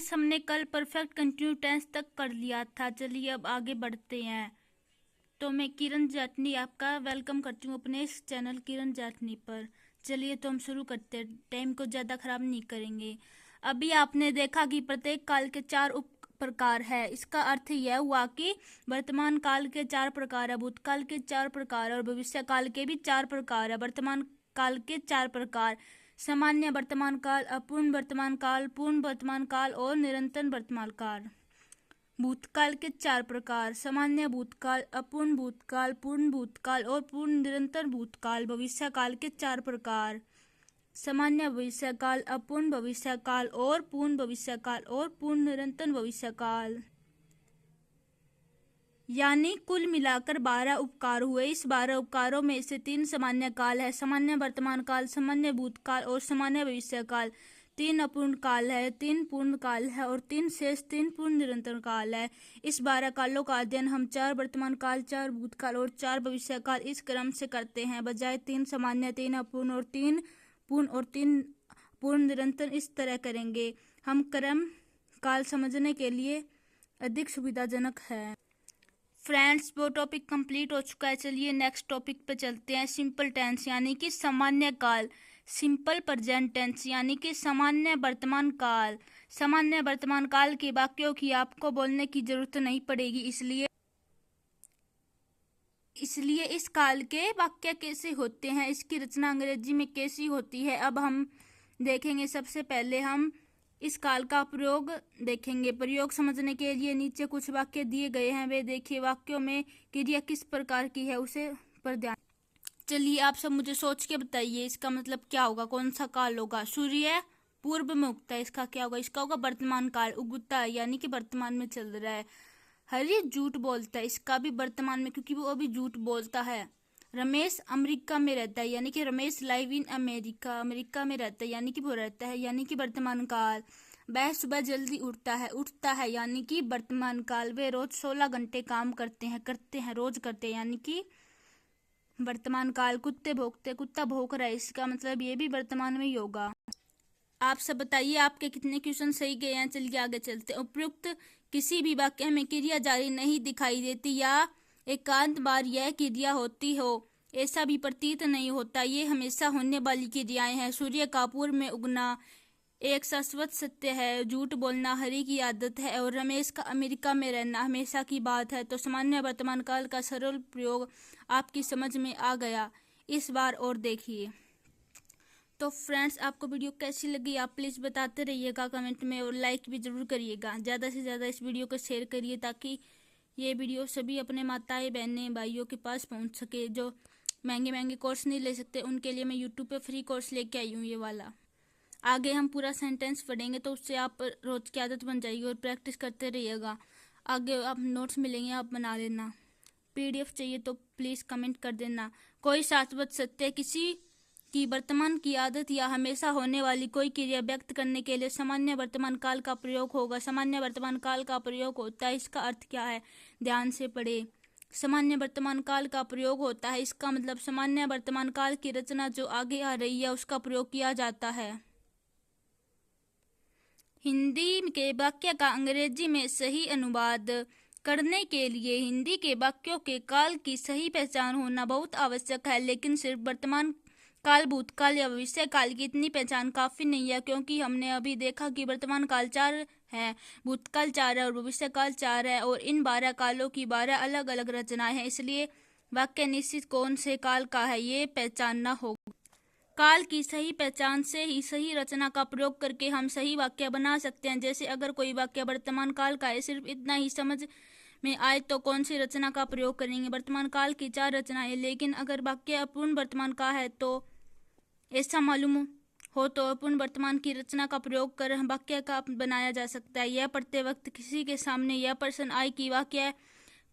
Friends, हमने कल perfect continue tense तक कर लिया था। चलिए अब आगे बढ़ते हैं। तो मैं किरण जाटनी आपका वेलकम करती हूँ अपने इस चैनल किरण जाटनी पर। चलिए तो हम शुरू करते हैं, टाइम को ज़्यादा खराब नहीं करेंगे। अभी आपने देखा कि प्रत्येक काल के 4 उप प्रकार है। इसका अर्थ यह हुआ कि वर्तमान काल के 4 प्रकार है, भूतकाल के 4 प्रकार है और भविष्य काल के भी 4 प्रकार है। वर्तमान काल के 4 प्रकार: सामान्य वर्तमान काल, अपूर्ण वर्तमान काल, पूर्ण वर्तमान काल और निरंतर वर्तमान काल। भूतकाल के 4 प्रकार: सामान्य भूतकाल, अपूर्ण भूतकाल, पूर्ण भूतकाल और पूर्ण निरंतर भूतकाल। भविष्य काल के 4 प्रकार: सामान्य भविष्य काल, अपूर्ण भविष्य काल और पूर्ण भविष्य काल और पूर्ण निरंतर भविष्य काल। यानी कुल मिलाकर 12 उपकार हुए। इस 12 उपकारों में से 3 सामान्य काल है, सामान्य वर्तमान काल, सामान्य भूतकाल और सामान्य भविष्य काल। 3 अपूर्ण काल है, 3 पूर्ण काल है और 3 शेष 3 पूर्ण निरंतर काल है। इस 12 कालों का अध्ययन हम 4 वर्तमान काल, 4 भूतकाल और 4 भविष्य काल इस क्रम से करते हैं, बजाय 3 सामान्य, 3 अपूर्ण और 3 पूर्ण और 3 पूर्ण निरंतर इस तरह करेंगे। हम क्रम काल समझने के लिए अधिक सुविधाजनक है। फ्रेंड्स, वो टॉपिक कंप्लीट हो चुका है। चलिए नेक्स्ट टॉपिक पे चलते हैं। सिंपल टेंस यानी कि सामान्य काल, सिंपल प्रेजेंट टेंस यानी कि सामान्य वर्तमान काल। सामान्य वर्तमान काल के वाक्यों की आपको बोलने की जरूरत नहीं पड़ेगी, इसलिए इस काल के वाक्य कैसे होते हैं, इसकी रचना अंग्रेजी में कैसी होती है, अब हम देखेंगे। सबसे पहले हम इस काल का प्रयोग देखेंगे। प्रयोग समझने के लिए नीचे कुछ वाक्य दिए गए हैं, वे देखिए। वाक्यों में क्रिया किस प्रकार की है उसे पर ध्यान। चलिए आप सब मुझे सोच के बताइए इसका मतलब क्या होगा, कौन सा काल होगा। सूर्य पूर्व में उगता है, इसका क्या होगा? इसका होगा वर्तमान काल। उगता है यानी कि वर्तमान में चल रहा है। हरी झूठ बोलता है, इसका भी वर्तमान में, क्योंकि वो अभी झूठ बोलता है। रमेश अमेरिका में रहता है यानी कि Ramesh live in America, America में रहता है यानी कि वो रहता है, यानी कि वर्तमान काल। वह सुबह जल्दी उठता है यानी कि वर्तमान काल। वे रोज 16 घंटे काम करते हैं, रोज करते हैं यानी कि वर्तमान काल। कुत्ते भौंकते, कुत्ता भौंक रहा है, इसका मतलब ये भी वर्तमान में ही होगा। आप सब बताइए आपके कितने क्वेश्चन सही गए हैं। चलिए आगे चलते। उपयुक्त किसी भी वाक्य में क्रिया जारी नहीं दिखाई देती या एकांत बार यह क्रिया होती हो ऐसा भी प्रतीत नहीं होता, ये हमेशा होने वाली क्रियाएं हैं। सूर्य का पूर्व में उगना एक शाश्वत सत्य है, झूठ बोलना हरि की आदत है और रमेश का अमेरिका में रहना हमेशा की बात है। तो सामान्य वर्तमान काल का सरल प्रयोग आपकी समझ में आ गया। इस बार और देखिए। तो फ्रेंड्स, आपको वीडियो कैसी लगी आप प्लीज़ बताते रहिएगा कमेंट में, और लाइक भी ज़रूर करिएगा। ज़्यादा से ज़्यादा इस वीडियो को शेयर करिए ताकि ये वीडियो सभी अपने माताएं बहनें भाइयों के पास पहुंच सके। जो महंगे महंगे कोर्स नहीं ले सकते उनके लिए मैं यूट्यूब पे फ्री कोर्स लेके आई हूँ, ये वाला। आगे हम पूरा सेंटेंस पढ़ेंगे तो उससे आप रोज की आदत बन जाएगी और प्रैक्टिस करते रहिएगा। आगे आप नोट्स मिलेंगे, आप बना लेना। PDF चाहिए तो प्लीज़ कमेंट कर देना। कोई शाश्वत सत्य, किसी की वर्तमान की आदत या हमेशा होने वाली कोई क्रिया व्यक्त करने के लिए सामान्य वर्तमान काल का प्रयोग होगा। सामान्य वर्तमान काल का प्रयोग होता है, इसका अर्थ क्या है ध्यान से पढ़े। सामान्य वर्तमान काल का प्रयोग होता है, इसका मतलब सामान्य वर्तमान काल की रचना जो आगे आ रही है उसका प्रयोग किया जाता है। हिंदी के वाक्य का अंग्रेजी में सही अनुवाद करने के लिए हिंदी के वाक्यों के काल की सही पहचान होना बहुत आवश्यक है, लेकिन सिर्फ वर्तमान काल, भूतकाल या भविष्य काल की इतनी पहचान काफी नहीं है, क्योंकि हमने अभी देखा कि वर्तमान काल 4 है, भूतकाल 4 है और भविष्य काल 4 है, और इन 12 कालों की 12 अलग अलग रचनाएं हैं। इसलिए वाक्य निश्चित कौन से काल का है ये पहचानना होगा। काल की सही पहचान से ही सही रचना का प्रयोग करके हम सही वाक्य बना सकते हैं। जैसे अगर कोई वाक्य वर्तमान काल का है, सिर्फ इतना ही समझ में आए तो कौन सी रचना का प्रयोग करेंगे? वर्तमान काल की 4 रचनाएं। लेकिन अगर वाक्य अपूर्ण वर्तमान का है तो ऐसा मालूम हो तो अपूर्ण वर्तमान की रचना का प्रयोग कर वाक्य का बनाया जा सकता है। यह पढ़ते वक्त किसी के सामने यह प्रश्न आए कि वाक्य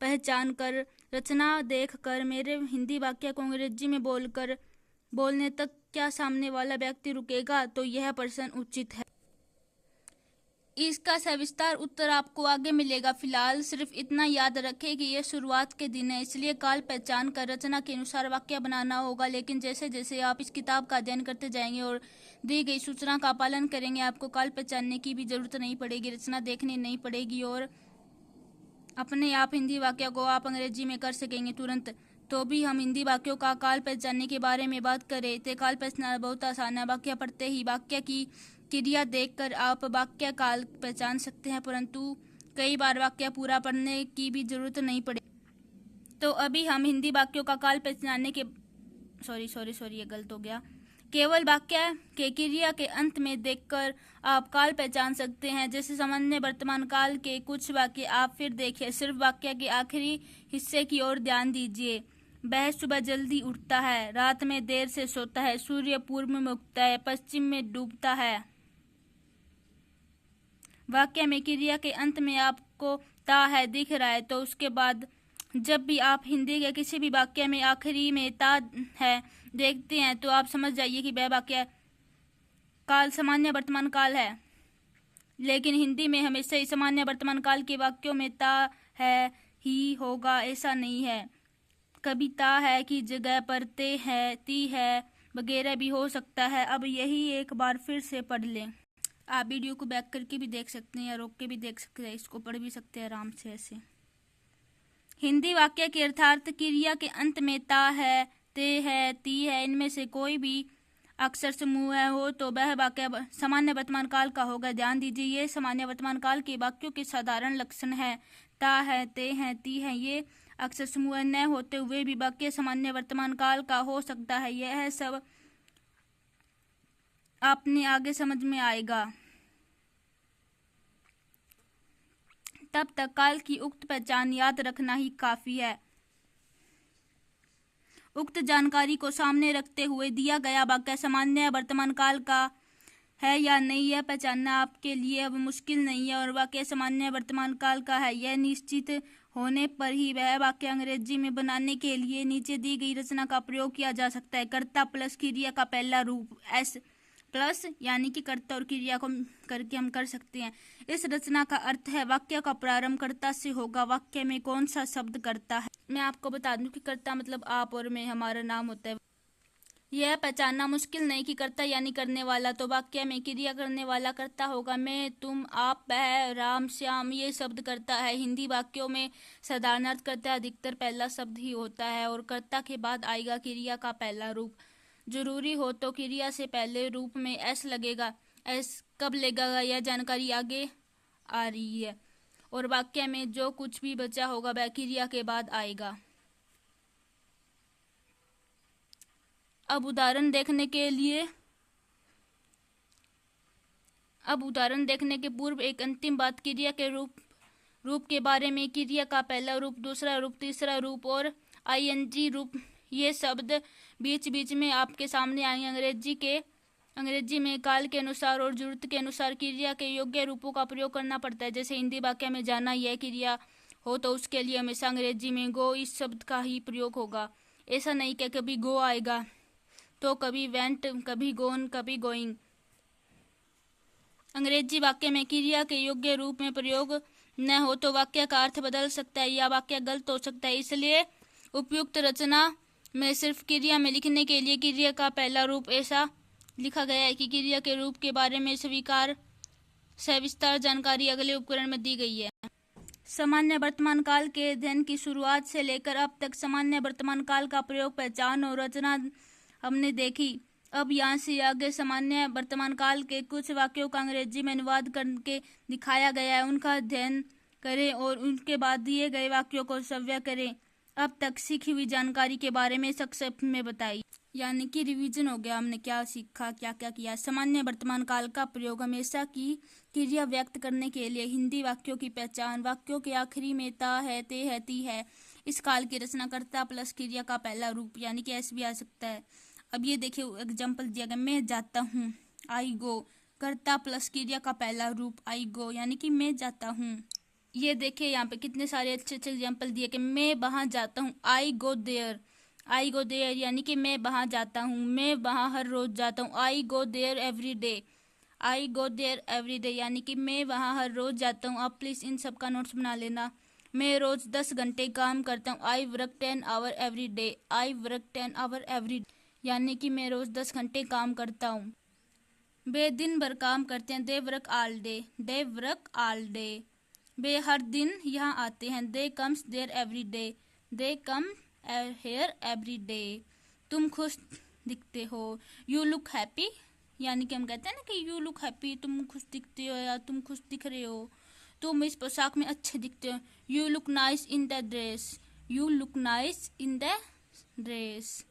पहचान कर, रचना देख कर मेरे हिंदी वाक्य को अंग्रेजी में बोलने तक क्या सामने वाला व्यक्ति रुकेगा, तो यह प्रश्न उचित है। इसका सविस्तार उत्तर आपको आगे मिलेगा। फिलहाल सिर्फ इतना याद रखें कि यह शुरुआत के दिन है, इसलिए काल पहचान कर रचना के अनुसार वाक्य बनाना होगा। लेकिन जैसे जैसे आप इस किताब का अध्ययन करते जाएंगे और दी गई सूचना का पालन करेंगे, आपको काल पहचानने की भी जरूरत नहीं पड़ेगी, रचना देखनी नहीं पड़ेगी और अपने आप हिंदी वाक्य को आप अंग्रेजी में कर सकेंगे तुरंत। तो भी हम हिंदी वाक्यों का काल पहचानने के बारे में बात करें तो काल पहचानना बहुत आसान है। वाक्य पढ़ते ही वाक्य की क्रिया देखकर आप वाक्य काल पहचान सकते हैं, परंतु कई बार वाक्य पूरा पढ़ने की भी जरूरत नहीं पड़े। तो अभी हम हिंदी वाक्यों का काल पहचानने के सॉरी ये गलत हो गया। केवल वाक्य के क्रिया के अंत में देखकर आप काल पहचान सकते हैं। जैसे सामान्य वर्तमान काल के कुछ वाक्य आप फिर देखिए। सिर्फ वाक्य के आखिरी हिस्से की ओर ध्यान दीजिए। वह सुबह जल्दी उठता है, रात में देर से सोता है, सूर्य पूर्व में उगता है, पश्चिम में डूबता है। वाक्य में क्रिया के अंत में आपको ता है दिख रहा है, तो उसके बाद जब भी आप हिंदी के किसी भी वाक्य में आखिरी में ता है देखते हैं तो आप समझ जाइए कि वह वाक्य काल सामान्य वर्तमान काल है। लेकिन हिंदी में हमेशा ही सामान्य वर्तमान काल के वाक्यों में ता है ही होगा, ऐसा नहीं है। कभी ता है की जगह पर ते है, ती है वगैरह भी हो सकता है। अब यही एक बार फिर से पढ़ लें। आप वीडियो को बैक करके भी देख सकते हैं या रोक के भी देख सकते हैं, इसको पढ़ भी सकते हैं आराम से ऐसे। हिंदी वाक्य के अर्थात क्रिया के अंत में ता है, ते है, ती है, इनमें से कोई भी अक्षर समूह है हो तो वह वाक्य सामान्य वर्तमान काल का होगा। ध्यान दीजिए, ये सामान्य वर्तमान काल के वाक्यों के साधारण लक्षण है। ता है, ते है, ती है, ये अक्षर समूह न होते हुए भी वाक्य सामान्य वर्तमान काल का हो सकता है। यह सब आपने आगे समझ में आएगा। तब तक काल की उक्त पहचान याद रखना ही काफी है। उक्त जानकारी को सामने रखते हुए दिया गया वाक्य सामान्य वर्तमान काल का है या नहीं, यह पहचानना आपके लिए अब मुश्किल नहीं है। और वाक्य सामान्य वर्तमान काल का है यह निश्चित होने पर ही वह वाक्य अंग्रेजी में बनाने के लिए नीचे दी गई रचना का प्रयोग किया जा सकता है। कर्ता प्लस क्रिया का पहला रूप एस प्लस यानी कि कर्ता और क्रिया को करके हम कर सकते हैं। इस रचना का अर्थ है वाक्य का प्रारंभ कर्ता से होगा। वाक्य में कौन सा शब्द कर्ता है, मैं आपको बता दूं कि कर्ता मतलब आप और मैं, हमारा नाम होता है। यह पहचानना मुश्किल नहीं कि कर्ता यानी करने वाला, तो वाक्य में क्रिया करने वाला कर्ता होगा। मैं, तुम, आप, वह, राम, श्याम, ये शब्द कर्ता है। हिंदी वाक्यों में साधारणार्थ कर्ता अधिकतर पहला शब्द ही होता है और कर्ता के बाद आएगा क्रिया का पहला रूप। जरूरी हो तो क्रिया से पहले रूप में एस लगेगा। एस कब लगेगा यह जानकारी आगे आ रही है। और वाक्य में जो कुछ भी बचा होगा वह क्रिया के बाद आएगा। अब उदाहरण देखने के पूर्व एक अंतिम बात, क्रिया के रूप के बारे में। क्रिया का पहला रूप, दूसरा रूप, तीसरा रूप और आईएनजी रूप, ये शब्द बीच बीच में आपके सामने आएंगे। अंग्रेजी में काल के अनुसार और जरूरत के अनुसार क्रिया के योग्य रूपों का प्रयोग करना पड़ता है। जैसे हिंदी वाक्य में जाना यह क्रिया हो तो उसके लिए हमेशा अंग्रेजी में गो इस शब्द का ही प्रयोग होगा। ऐसा नहीं कि कभी गो आएगा तो कभी वेंट, कभी गोन, कभी गोइंग। अंग्रेजी वाक्य में क्रिया के योग्य रूप में प्रयोग न हो तो वाक्य का अर्थ बदल सकता है या वाक्य गलत हो सकता है। इसलिए उपयुक्त रचना में सिर्फ क्रिया में लिखने के लिए क्रिया का पहला रूप ऐसा लिखा गया है कि क्रिया के रूप के बारे में सविस्तार जानकारी अगले उपकरण में दी गई है। सामान्य वर्तमान काल के अध्ययन की शुरुआत से लेकर अब तक सामान्य वर्तमान काल का प्रयोग, पहचान और रचना हमने देखी। अब यहाँ से आगे सामान्य वर्तमान काल के कुछ वाक्यों का अंग्रेजी में अनुवाद करके दिखाया गया है, उनका अध्ययन करें और उनके बाद दिए गए वाक्यों को श्रव्य करें। अब तक सीखी हुई जानकारी के बारे में संक्षेप में बताई, यानी कि रिवीजन हो गया। हमने क्या सीखा, क्या क्या किया। सामान्य वर्तमान काल का प्रयोग हमेशा की क्रिया व्यक्त करने के लिए। हिंदी वाक्यों की पहचान, वाक्यों के आखिरी में ता है, ते है, ती है। इस काल की रचना कर्ता प्लस क्रिया का पहला रूप यानी कि एस भी आ सकता है। अब ये देखिए एग्जाम्पल दिया गया, मैं जाता हूँ, आई गो। कर्ता प्लस क्रिया का पहला रूप आई गो यानी कि मैं जाता हूँ। ये देखिए यहाँ पे कितने सारे अच्छे अच्छे एग्जाम्पल दिए कि मैं वहाँ जाता हूँ, I go there. I go there यानी कि मैं वहाँ जाता हूँ, मैं वहाँ हर रोज जाता हूँ। I go there every day. I go there every day, यानी कि मैं वहाँ हर रोज जाता हूँ। आप प्लीज इन सब का नोट्स बना लेना। मैं रोज 10 घंटे काम करता हूँ। I work 10 hour every day. I work 10 hour every, यानी कि मैं रोज 10 घंटे काम करता हूँ। वे दिन भर काम करते हैं। They work all day. They work all day. वे हर दिन यहाँ आते हैं। They comes there every day. They come here every day. तुम खुश दिखते हो। यू लुक हैप्पी, यानी कि हम कहते हैं ना कि यू लुक हैप्पी, तुम खुश दिखते हो या तुम खुश दिख रहे हो। तुम इस पोशाक में अच्छे दिखते हो। You look nice in the dress. You look nice in the dress.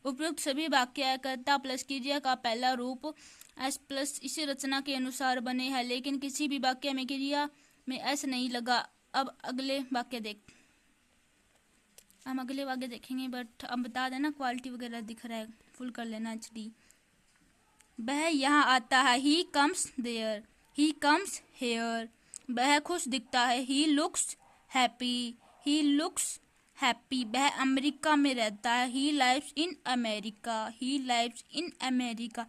उपयुक्त सभी वाक्य कर्ता प्लस क्रिया का पहला रूप एस प्लस इसी रचना के अनुसार बने हैं, लेकिन किसी भी वाक्य में क्रिया में एस नहीं लगा। अब अगले वाक्य देखेंगे, बट अब बता देना क्वालिटी वगैरह दिख रहा है, फुल कर लेना HD। वह यहाँ आता है। He comes there. He comes here. वह खुश दिखता है। He looks happy. He looks happy. वह अमेरिका में रहता है। He lives in America. He lives in America.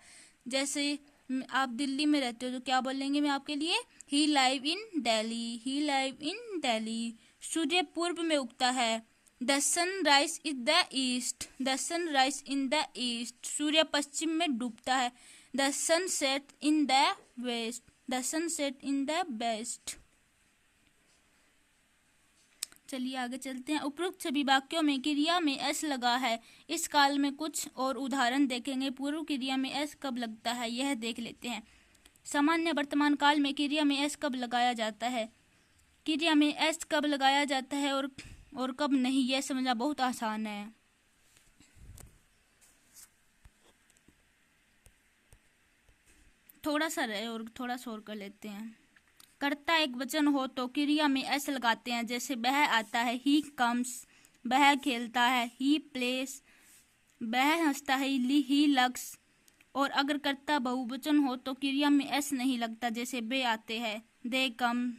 जैसे आप दिल्ली में रहते हो तो क्या बोलेंगे मैं आपके लिए? He live in Delhi. He live in Delhi. सूर्य पूर्व में उगता है। The sun rise in the east. The sun rise in the east. सूर्य पश्चिम में डूबता है। The sun set in the west. The sun set in the west. चलिए आगे चलते हैं। उपरोक्त सभी वाक्यों में क्रिया में एस लगा है। इस काल में कुछ और उदाहरण देखेंगे। पूर्व क्रिया में एस कब लगता है यह देख लेते हैं। सामान्य वर्तमान काल में क्रिया में एस कब लगाया जाता है? क्रिया में एस कब लगाया जाता है और कब नहीं, यह समझना बहुत आसान है। थोड़ा सा रहे और थोड़ा सा और कर लेते हैं। कर्ता एक वचन हो तो क्रिया में एस लगाते हैं। जैसे वह आता है। He comes. वह खेलता है। ही प्लेस। वह हंसता है। ही लग्स। और अगर कर्ता बहुवचन हो तो क्रिया में एस नहीं लगता। जैसे वे आते हैं। दे कम।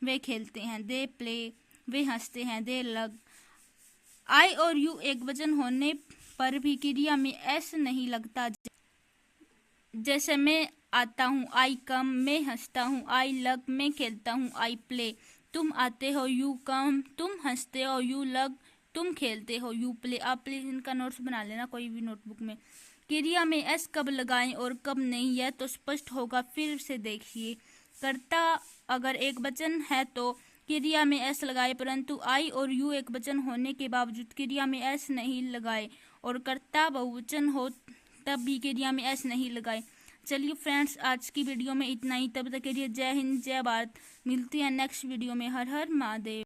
वे खेलते हैं। They play. वे हंसते हैं। दे लग। आई और यू एक वचन होने पर भी क्रिया में एस नहीं लगता। जैसे मैं आता हूँ। आई कम। मैं हंसता हूँ। आई लग। मैं खेलता हूँ। I play. तुम आते हो। You come. तुम हंसते हो। यू लग। तुम खेलते हो। You play. आप प्लीज इनका नोट्स बना लेना कोई भी नोटबुक में। क्रिया में एस कब लगाएं और कब नहीं, यह तो स्पष्ट होगा। फिर से देखिए। कर्ता अगर एक वचन है तो क्रिया में एस लगाए, परंतु आई और यू एक वचन होने के बावजूद क्रिया में एस नहीं लगाए, और कर्ता बहुवचन हो तब भी क्रिया में एस नहीं लगाए। चलिए फ्रेंड्स, आज की वीडियो में इतना ही। तब तक के लिए जय हिंद, जय भारत। मिलती है नेक्स्ट वीडियो में। हर हर महादेव।